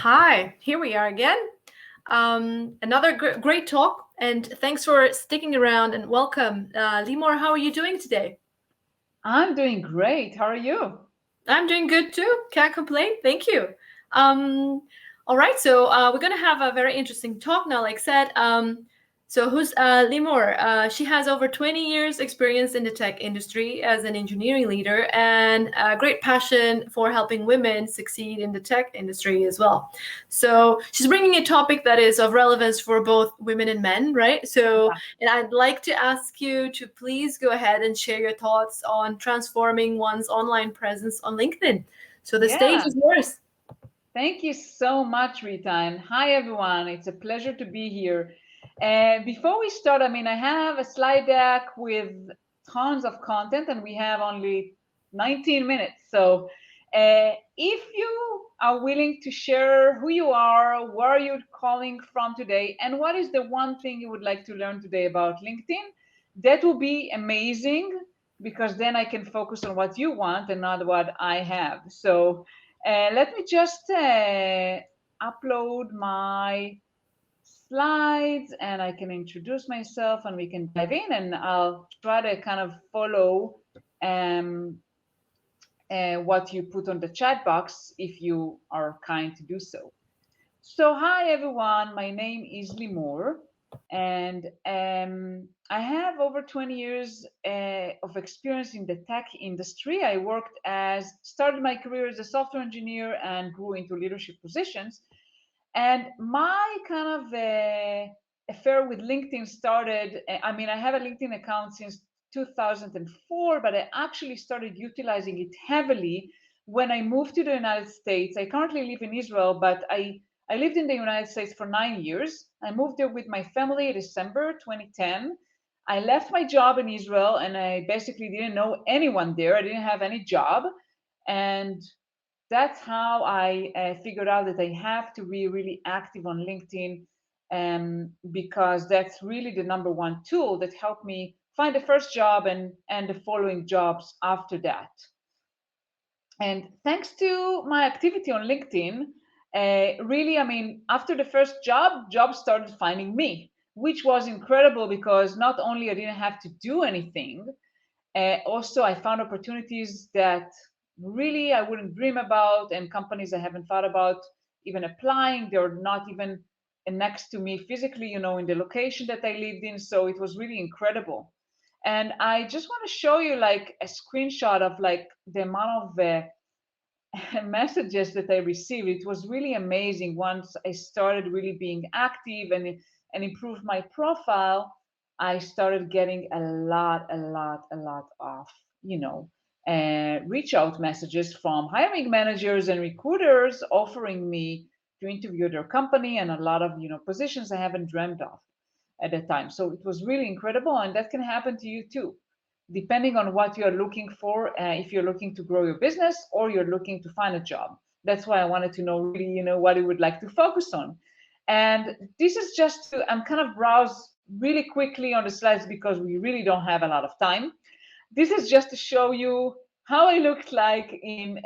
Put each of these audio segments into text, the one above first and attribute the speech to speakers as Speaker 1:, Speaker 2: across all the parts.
Speaker 1: Hi, here we are again. Another great talk, and thanks for sticking around and welcome. Limor, how are you doing today?
Speaker 2: I'm doing great. How are you?
Speaker 1: I'm doing good too. Can't complain. Thank you. Um, all right, so we're gonna have a very interesting talk now. Like said, so who's Limor? She has over 20 years experience in the tech industry as an engineering leader and a great passion for helping women succeed in the tech industry as well. So she's bringing a topic that is of relevance for both women and men, right? So, and I'd like to ask you to please go ahead and share your thoughts on transforming one's online presence on LinkedIn. So the stage
Speaker 2: Yeah,
Speaker 1: is yours.
Speaker 2: thank you so much, Rita. And hi, everyone. It's a pleasure to be here. Before we start, I have a slide deck with tons of content, and we have only 19 minutes. So if you are willing to share who you are, where you're calling from today, and what is the one thing you would like to learn today about LinkedIn, that will be amazing because then I can focus on what you want and not what I have. So let me just upload my slides and I can introduce myself and we can dive in and I'll try to kind of follow um, what you put on the chat box if you are kind to do so. So, hi everyone, my name is Limor, and I have over 20 years of experience in the tech industry. I started my career as a software engineer and grew into leadership positions. And my kind of affair with LinkedIn started, I have a LinkedIn account since 2004, but I actually started utilizing it heavily when I moved to the United States. I currently live in Israel, but I lived in the United States for 9 years. I moved there with my family in December 2010. I left my job in Israel and I basically didn't know anyone there. I didn't have any job. And that's how I figured out that I have to be really active on LinkedIn because that's really the number one tool that helped me find the first job and the following jobs after that. And thanks to my activity on LinkedIn, really, after the first job, jobs started finding me, which was incredible because not only I didn't have to do anything, also I found opportunities that really I wouldn't dream about and companies I haven't thought about even applying. They're not even next to me physically, in the location that I lived in. So it was really incredible. And I just want to show you like a screenshot of like the amount of messages that I received. It was really amazing once I started really being active and improved my profile. I started getting a lot of, reach out messages from hiring managers and recruiters offering me to interview their company and a lot of, positions I haven't dreamed of at that time. So it was really incredible, and that can happen to you too, depending on what you're looking for. If you're looking to grow your business or you're looking to find a job, that's why I wanted to know really, what you would like to focus on. And this is just to I'm kind of browse really quickly on the slides because we really don't have a lot of time. This is just to show you how I looked like in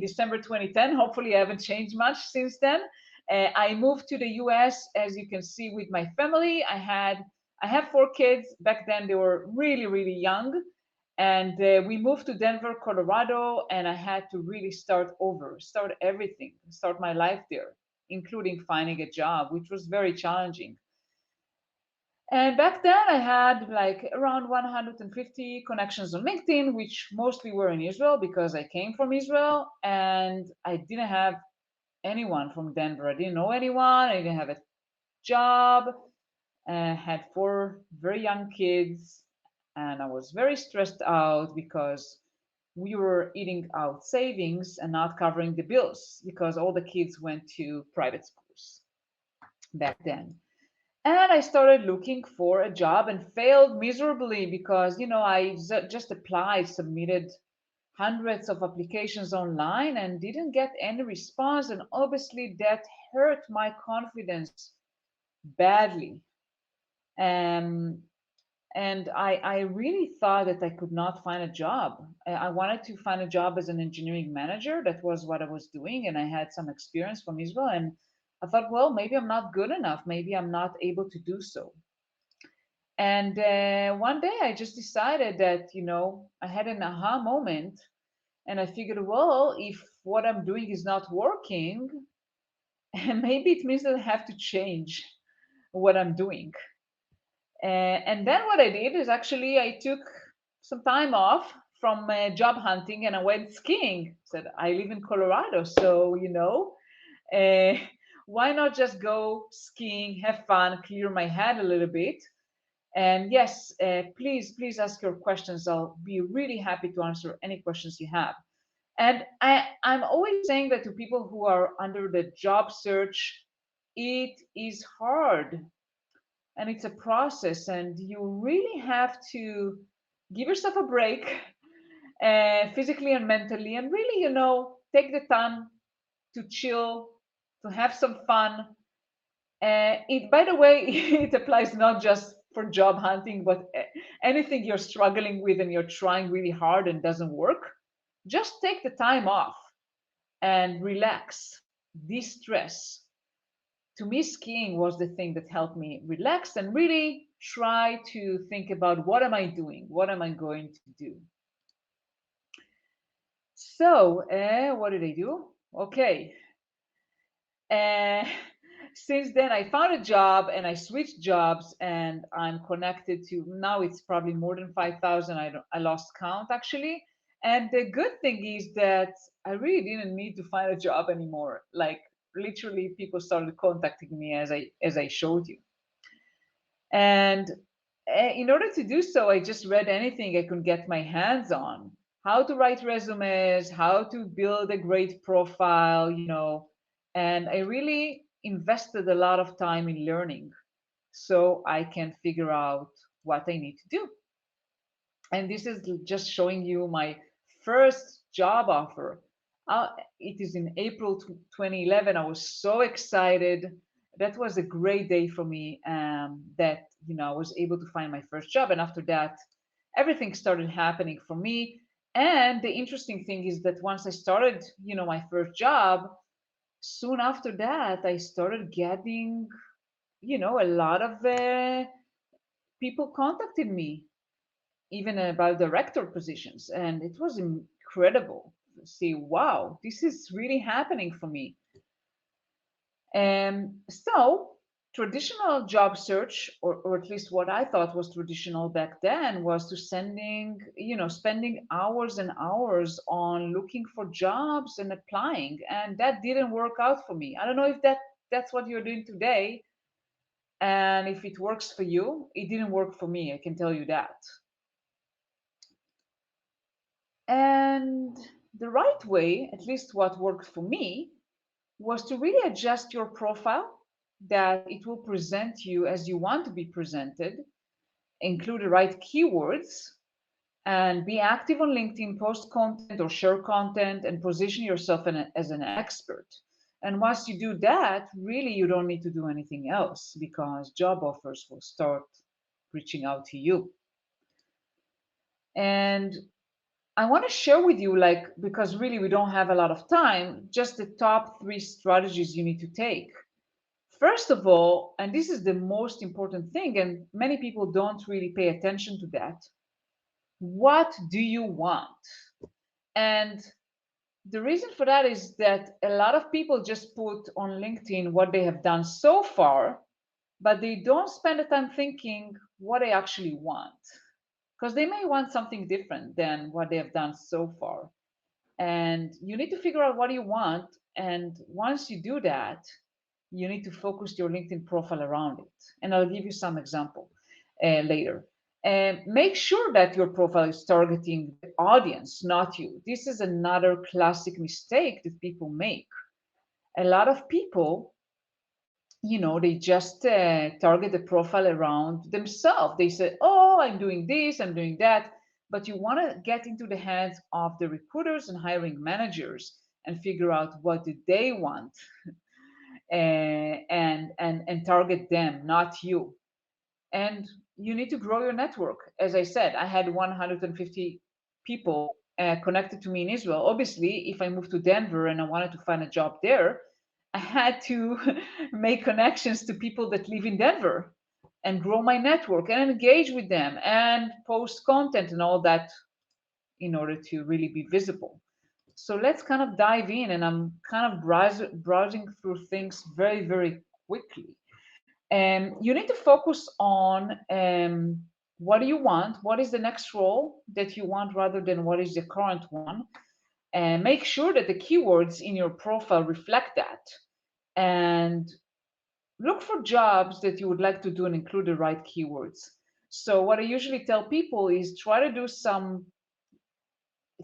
Speaker 2: December 2010. Hopefully, I haven't changed much since then. I moved to the U.S. as you can see with my family. I have 4 kids. Back then, they were really young, and we moved to Denver, Colorado, and I had to really start over, start everything, start my life there, including finding a job, which was very challenging. And back then, I had like around 150 connections on LinkedIn, which mostly were in Israel because I came from Israel and I didn't have anyone from Denver. I didn't know anyone. I didn't have a job. I had 4 very young kids, and I was very stressed out because we were eating out savings and not covering the bills because all the kids went to private schools back then. And I started looking for a job and failed miserably because, just applied, submitted hundreds of applications online and didn't get any response. And obviously, that hurt my confidence badly. Um, And I really thought that I could not find a job. I wanted to find a job as an engineering manager. That was what I was doing, and I had some experience from Israel. And I thought, well, maybe I'm not good enough. Maybe I'm not able to do so. And one day I just decided that, I had an aha moment, and I figured, well, if what I'm doing is not working, maybe it means that I have to change what I'm doing. And then what I did is actually I took some time off from job hunting and I went skiing. Said I live in Colorado, so uh, why not just go skiing, have fun, clear my head a little bit. And yes, please ask your questions. I'll be really happy to answer any questions you have. And I'm always saying that to people who are under the job search, it is hard and it's a process, and you really have to give yourself a break, physically and mentally, and really, take the time to chill, to have some fun. By the way, it applies not just for job hunting, but anything you're struggling with and you're trying really hard and doesn't work. Just take the time off and relax, de-stress. To me, skiing was the thing that helped me relax and really try to think about what am I doing? What am I going to do? So, what did I do? Okay. Uh, since then, I found a job and I switched jobs, and I'm connected to now it's probably more than 5,000. I lost count actually. And the good thing is that I really didn't need to find a job anymore. Like literally, people started contacting me as I showed you. And in order to do so, I just read anything I could get my hands on. How to write resumes, how to build a great profile, and I really invested a lot of time in learning so I can figure out what I need to do. And this is just showing you my first job offer. It is in April 2011. I was so excited. That was a great day for me. That I was able to find my first job, and after that, everything started happening for me. And the interesting thing is that once I started, my first job, soon after that, I started getting, a lot of people contacted me even about director positions. And it was incredible to see, wow, this is really happening for me. And so traditional job search, or at least what I thought was traditional back then, was to spending hours and hours on looking for jobs and applying. And that didn't work out for me. I don't know if that's what you're doing today. And if it works for you, it didn't work for me. I can tell you that. And the right way, at least what worked for me, was to really adjust your profile that it will present you as you want to be presented, include the right keywords, and be active on LinkedIn, post content or share content, and position yourself as an expert. And once you do that, really you don't need to do anything else because job offers will start reaching out to you. And I want to share with you, because really we don't have a lot of time, just the top 3 strategies you need to take. First of all, and this is the most important thing, and many people don't really pay attention to that, what do you want? And the reason for that is that a lot of people just put on LinkedIn what they have done so far, but they don't spend the time thinking what they actually want, because they may want something different than what they have done so far. And you need to figure out what you want. And once you do that, you need to focus your LinkedIn profile around it. And I'll give you some example later. And make sure that your profile is targeting the audience, not you. This is another classic mistake that people make. A lot of people, they just target the profile around themselves. They say, oh, I'm doing this, I'm doing that. But you want to get into the hands of the recruiters and hiring managers and figure out what do they want, and target them, not you. And you need to grow your network. As I said, I had 150 people connected to me in Israel. Obviously, if I moved to Denver and I wanted to find a job there, I had to make connections to people that live in Denver and grow my network and engage with them and post content and all that in order to really be visible. So let's kind of dive in, and I'm kind of browsing through things very, very quickly. You need to focus on what do you want, what is the next role that you want rather than what is the current one, and make sure that the keywords in your profile reflect that. And look for jobs that you would like to do and include the right keywords. So what I usually tell people is try to do some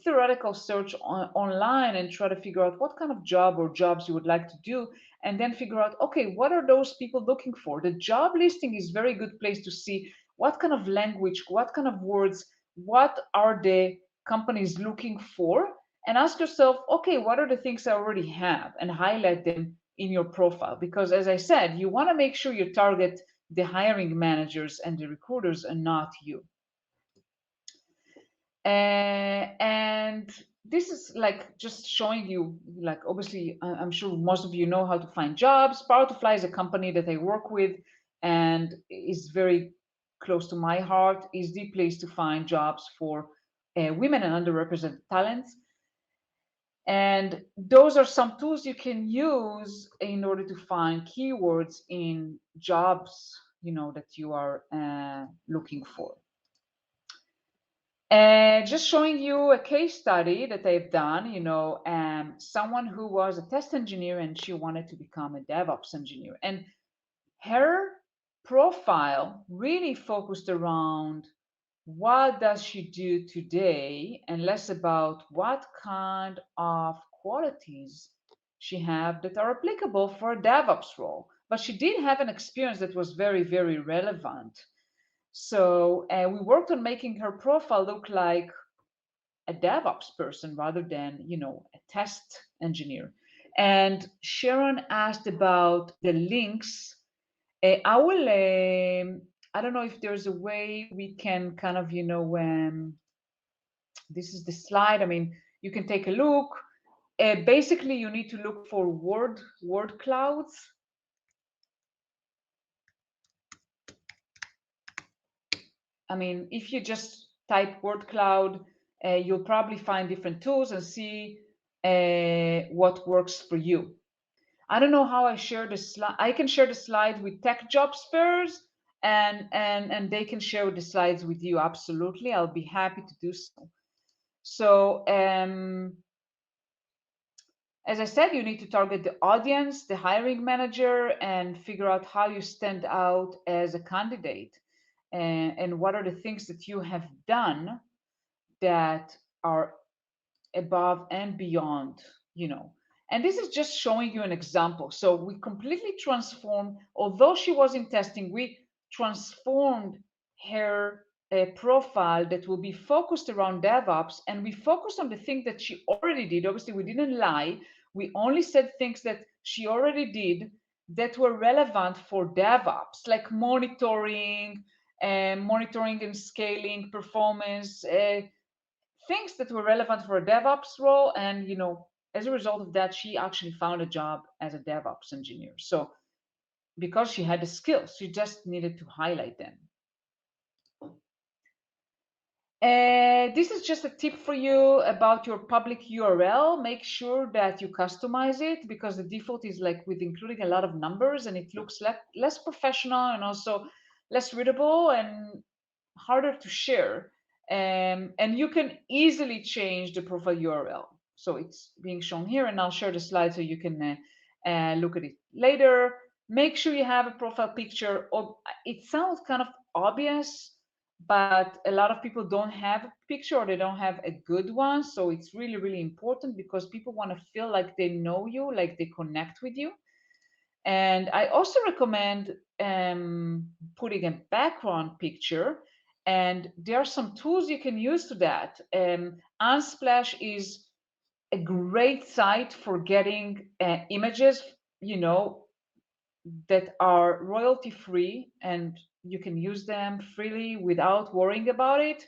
Speaker 2: theoretical search online and try to figure out what kind of job or jobs you would like to do, and then figure out, okay, what are those people looking for? The job listing is very good place to see what kind of language, what kind of words, what are the companies looking for, and ask yourself, okay, what are the things I already have, and highlight them in your profile. Because as I said, you want to make sure you target the hiring managers and the recruiters and not you. And this is like just showing you, like, obviously, I'm sure most of you know how to find jobs. PowerToFly is a company that I work with and is very close to my heart, is the place to find jobs for women and underrepresented talents. And those are some tools you can use in order to find keywords in jobs, that you are looking for. And just showing you a case study that they've done, someone who was a test engineer and she wanted to become a DevOps engineer. And her profile really focused around what does she do today and less about what kind of qualities she have that are applicable for a DevOps role. But she did have an experience that was very, very relevant. So we worked on making her profile look like a DevOps person rather than, a test engineer. And Sharon asked about the links. I don't know if there's a way we can kind of, this is the slide. I mean, you can take a look. Basically, you need to look for word clouds. I mean, if you just type word cloud, you'll probably find different tools and see what works for you. I don't know how I share the slide. I can share the slide with tech jobs fairs, and they can share the slides with you. Absolutely, I'll be happy to do so. So as I said, you need to target the audience, the hiring manager, and figure out how you stand out as a candidate, and what are the things that you have done that are above and beyond, And this is just showing you an example. So we completely transformed, although she was in testing, we transformed her profile that will be focused around DevOps, and we focused on the thing that she already did. Obviously, we didn't lie. We only said things that she already did that were relevant for DevOps, like monitoring and scaling performance, things that were relevant for a DevOps role. And, as a result of that, she actually found a job as a DevOps engineer. So because she had the skills, she just needed to highlight them. This is just a tip for you about your public URL. Make sure that you customize it, because the default is like with including a lot of numbers, and it looks less professional and also less readable and harder to share. And you can easily change the profile URL. So it's being shown here, and I'll share the slide so you can look at it later. Make sure you have a profile picture. It sounds kind of obvious, but a lot of people don't have a picture, or they don't have a good one. So it's really, really important, because people want to feel like they know you, like they connect with you. And I also recommend putting a background picture, and there are some tools you can use to that. Unsplash is a great site for getting images, that are royalty free and You can use them freely without worrying about it.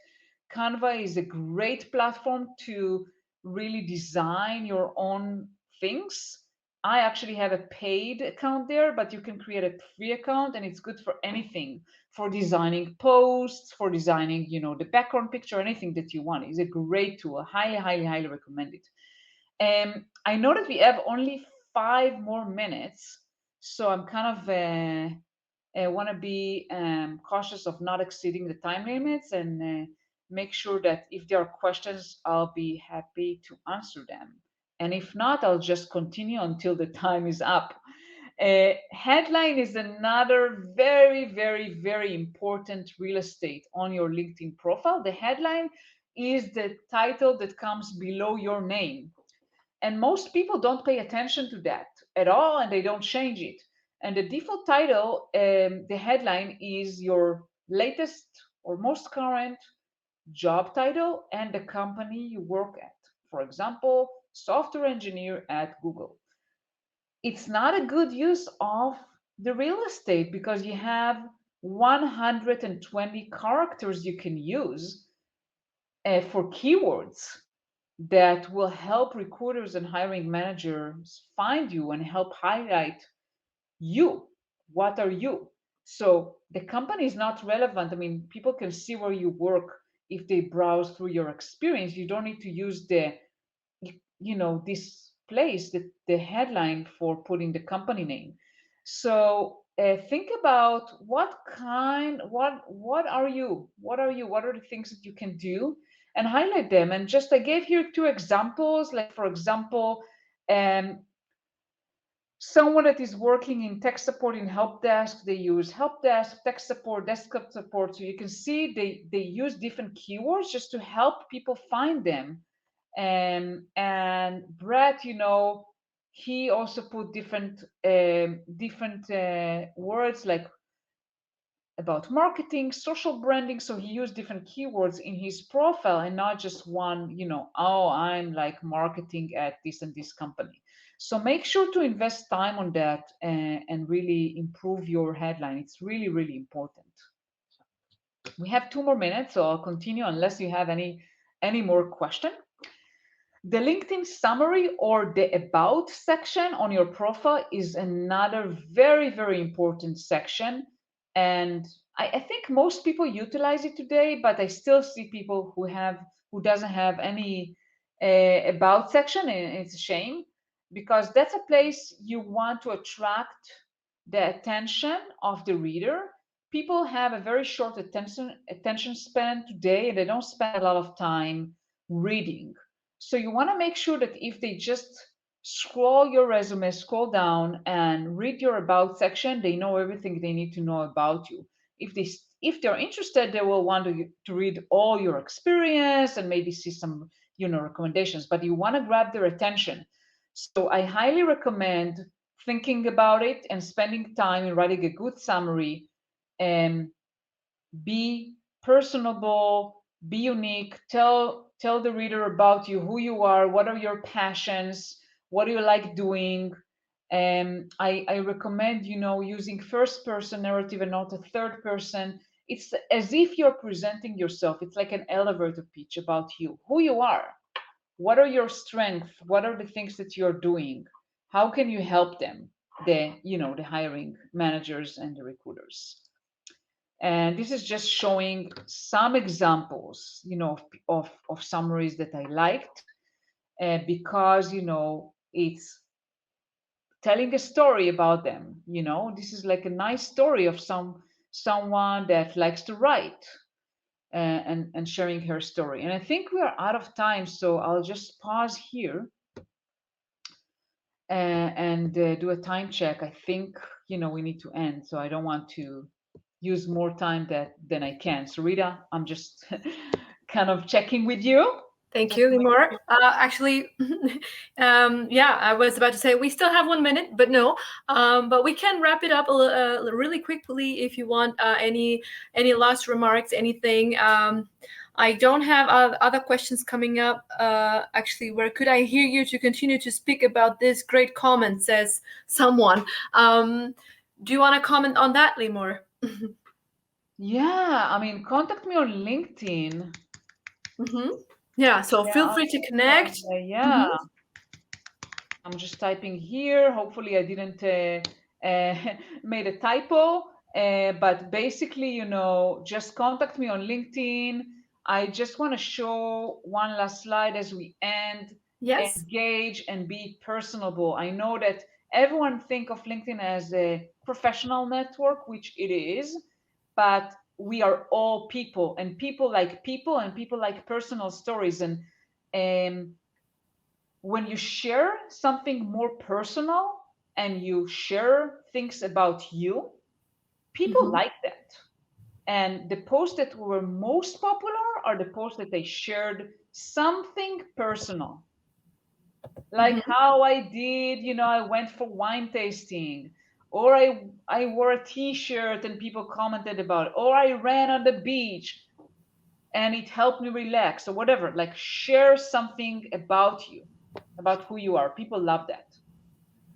Speaker 2: Canva is a great platform to really design your own things. I actually have a paid account there, but you can create a free account and it's good for anything, for designing posts, for designing, the background picture, anything that you want. It's a great tool. I highly, highly, highly recommend it. I know that we have only 5 more minutes, so I'm kind of want to be cautious of not exceeding the time limits and make sure that if there are questions, I'll be happy to answer them. And if not, I'll just continue until the time is up. Headline is another very, very, very important real estate on your LinkedIn profile. The headline is the title that comes below your name. And most people don't pay attention to that at all and they don't change it. And the default title, the headline is your latest or most current job title and the company you work at. For example, software engineer at Google. It's not a good use of the real estate because you have 120 characters you can use for keywords that will help recruiters and hiring managers find you and help highlight you. What are you? So the company is not relevant. I mean, people can see where you work if they browse through your experience. You don't need to use this place, the headline for putting the company name. So think about what are you? What are you? What are the things that you can do? And highlight them. And just I gave here 2 examples. Like for example, um, someone that is working in tech support in help desk, they use help desk, tech support, desktop support. So you can see they use different keywords just to help people find them. And Brett, he also put different words like about marketing, social branding. So he used different keywords in his profile and not just one, oh, I'm like marketing at this and this company. So make sure to invest time on that and really improve your headline. It's really, really important. We have 2 more minutes, so I'll continue unless you have any more question. The LinkedIn summary or the about section on your profile is another very, very important section. And I think most people utilize it today, but I still see people who doesn't have any about section, and it's a shame because that's a place you want to attract the attention of the reader. People have a very short attention span today, and they don't spend a lot of time reading. So you want to make sure that if they just scroll your resume, scroll down and read your about section, they know everything they need to know about you. If they're interested, they will want to read all your experience and maybe see some recommendations, but you want to grab their attention. So I highly recommend thinking about it and spending time in writing a good summary and be personable, be unique, tell the reader about you, who you are, what are your passions, what do you like doing. I recommend using first person narrative and not a third person. It's as if you're presenting yourself. It's like an elevator pitch about you, who you are, what are your strengths, what are the things that you're doing, how can you help them, the hiring managers and the recruiters. And this is just showing some examples, of summaries that I liked, because, it's telling a story about them. This is like a nice story of someone that likes to write, and sharing her story. And I think we are out of time, so I'll just pause here and do a time check. I think, we need to end, so I don't want to use more time than I can. So Rita, I'm just kind of checking with you.
Speaker 1: Thank you, Limor. Actually, yeah, I was about to say we still have 1 minute, but no. But we can wrap it up really quickly if you want. Any last remarks, anything. I don't have other questions coming up. Actually, where could I hear you to continue to speak about this great comment, says someone. Do you want to comment on that, Limor?
Speaker 2: Yeah, I mean, contact me on LinkedIn.
Speaker 1: Yeah, so
Speaker 2: Yeah,
Speaker 1: feel free to connect.
Speaker 2: yeah. I'm just typing here. Hopefully, I didn't made a typo. But basically, just contact me on LinkedIn. I just want to show one last slide as we end.
Speaker 1: Yes.
Speaker 2: Engage and be personable. I know that everyone think of LinkedIn as a professional network, which it is, but we are all people, and people like personal stories. And when you share something more personal and you share things about you, people like that. And the posts that were most popular are the posts that they shared something personal, like how I did, I went for wine tasting, or I wore a t-shirt and people commented about it, or I ran on the beach and it helped me relax, or whatever. Like, share something about you, about who you are. People love that.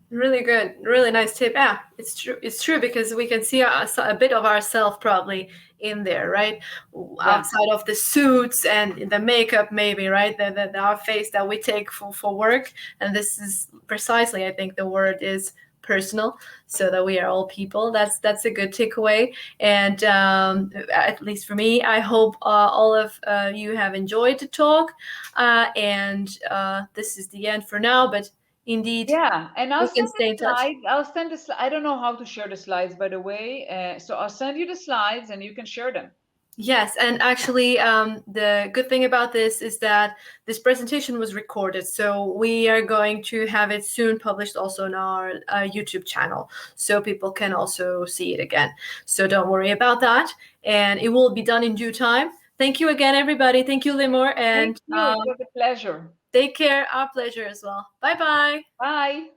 Speaker 1: Really good, really nice tip. Yeah, it's true. It's true because we can see a bit of ourselves probably in there, right?
Speaker 2: Yeah.
Speaker 1: Outside of the suits and the makeup, maybe, right? Our face that we take for work, and this is precisely, I think, the word is personal, so that we are all people. That's a good takeaway. And at least for me, I hope all of you have enjoyed the talk. And this is the end for now, but indeed.
Speaker 2: Yeah, and I'll
Speaker 1: We can
Speaker 2: send the
Speaker 1: stay in touch.
Speaker 2: slides. I'll send the. I don't know how to share the slides, by the way. So I'll send you the slides, and you can share them.
Speaker 1: Yes, and actually, the good thing about this is that this presentation was recorded, so we are going to have it soon published also on our YouTube channel, so people can also see it again. So don't worry about that, and it will be done in due time. Thank you again, everybody. Thank you, Limor,
Speaker 2: Thank
Speaker 1: and
Speaker 2: you. It was a pleasure.
Speaker 1: take care. Our pleasure as well. Bye-bye.
Speaker 2: Bye.